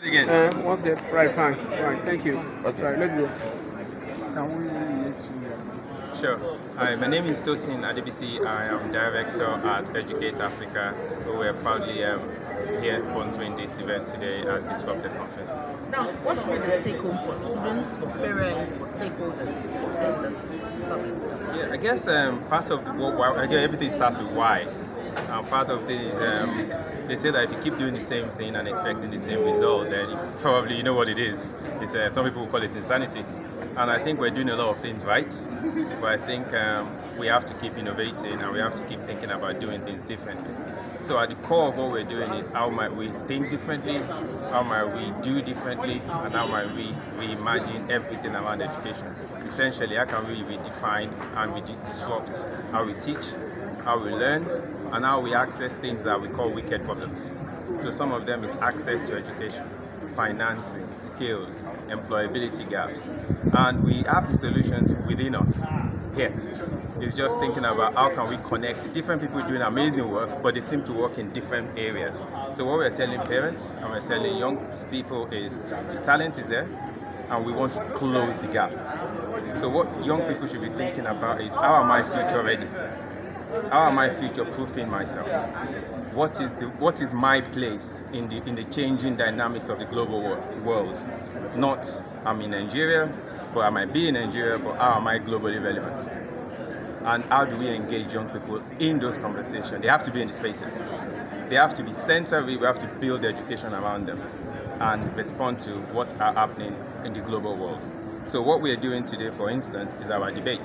Again. Okay, right, fine. Right, thank you. Okay. Right, let's go. Can we relate to Sure. Hi, my name is Tosin Adebisi. I am director at Educate Africa, who we are proudly here sponsoring this event today at Disrupted Conference. Now, what should be the take home for students, for parents, for stakeholders in this summit? Yeah, I guess part of again, everything starts with why. Part of this, they say that if you keep doing the same thing and expecting the same result, then probably you know what it is. It's some people call it insanity, and I think we're doing a lot of things right, but I think we have to keep innovating and we have to keep thinking about doing things differently. So at the core of what we're doing is how might we think differently, how might we do differently, and how might we reimagine everything around education. Essentially, how can we redefine and we disrupt how we teach, how we learn, and how we access things that we call wicked problems. So some of them is access to education, financing, skills, employability gaps, and we have the solutions within us here. It's just thinking about how can we connect different people doing amazing work, but they seem to work in different areas. So what we're telling parents and we're telling young people is the talent is there, and we want to close the gap. So what young people should be thinking about is how am I future ready? How am I future proofing myself? What is my place in the changing dynamics of the global world? Not I'm in Nigeria, but I might be in Nigeria, but how am I globally relevant? And how do we engage young people in those conversations? They have to be in the spaces. They have to be centered. We have to build the education around them and respond to what are happening in the global world. So what we are doing today, for instance, is our debate.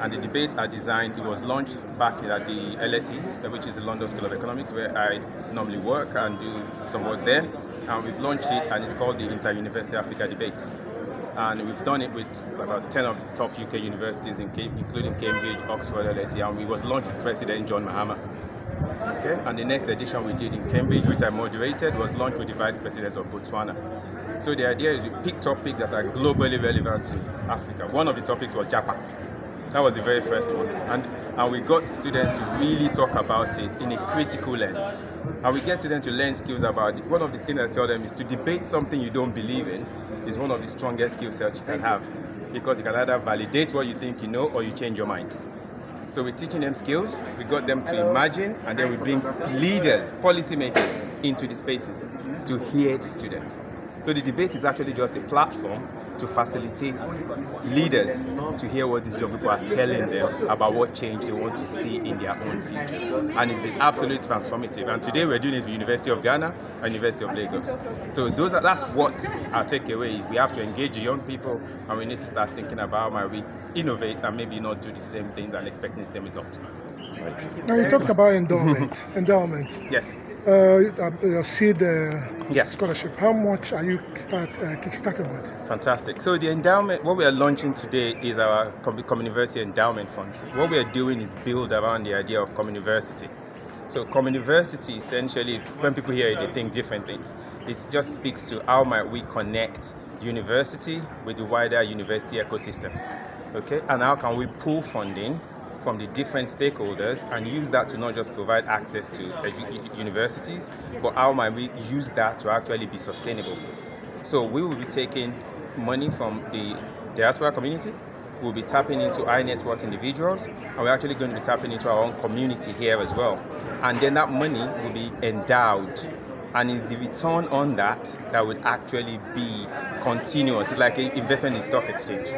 And the debates are designed, it was launched back at the LSE, which is the London School of Economics, where I normally work and do some work there. And we've launched it, and it's called the Inter-University Africa Debates. And we've done it with about 10 of the top UK universities, including Cambridge, Oxford, LSE, and we was launched with President John Mahama. Okay? And the next edition we did in Cambridge, which I moderated, was launched with the Vice President of Botswana. So the idea is to pick topics that are globally relevant to Africa. One of the topics was Japan. That was the very first one. And we got students to really talk about it in a critical lens. And we get students to learn skills about it. One of the things I tell them is to debate something you don't believe in is one of the strongest skill sets you can have. Because you can either validate what you think you know or you change your mind. So we're teaching them skills, we got them to imagine, and then we bring leaders, policymakers into the spaces to hear the students. So the debate is actually just a platform to facilitate leaders to hear what these young people are telling them about what change they want to see in their own futures. And it's been absolutely transformative. And today we're doing it with the University of Ghana and University of Lagos. So that's what our takeaway is. We have to engage the young people, and we need to start thinking about how we innovate and maybe not do the same things and expecting the same result. Now you talked about endowment. Yes. Your seed Yes. scholarship. How much are you kickstarting with? Fantastic. So the endowment, what we are launching today is our Communiversity Endowment Funds. What we are doing is build around the idea of Communiversity. So Communiversity, essentially, when people hear it, they think different things. It just speaks to how might we connect university with the wider university ecosystem. Okay, and how can we pool funding from the different stakeholders and use that to not just provide access to universities, but how might we use that to actually be sustainable. So we will be taking money from the diaspora community, we'll be tapping into high net worth individuals, and we're actually going to be tapping into our own community here as well. And then that money will be endowed, and it's the return on that would actually be continuous. It's like an investment in stock exchange.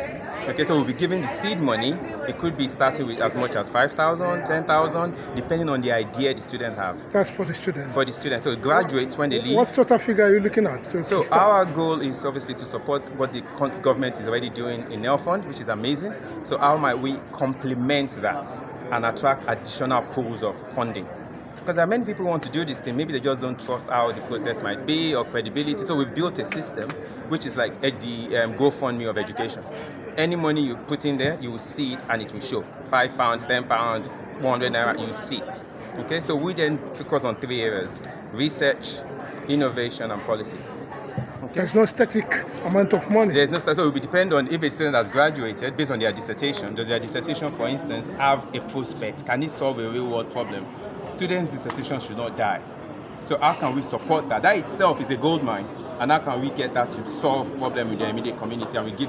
Okay, so we'll be giving the seed money. It could be starting with as much as 5,000, 10,000, depending on the idea the student have. That's for the student. For the students, so graduates when they leave. What total figure are you looking at? So our goal is obviously to support what the government is already doing in NEL Fund, which is amazing. So how might we complement that and attract additional pools of funding? Because there are many people who want to do this thing, maybe they just don't trust how the process might be or credibility. So we've built a system which is like the GoFundMe of education. Any money you put in there, you will see it and it will show. £5, £10, 100 naira, you see it. Okay, so we then focus on 3 areas: research, innovation, and policy. Okay. There's no static amount of money. There's no, so it will depend on if a student has graduated based on their dissertation. Does their dissertation, for instance, have a prospect? Can it solve a real world problem? Students' dissertation should not die. So how can we support that? That itself is a gold mine. And how can we get that to solve problem with the immediate community, and we give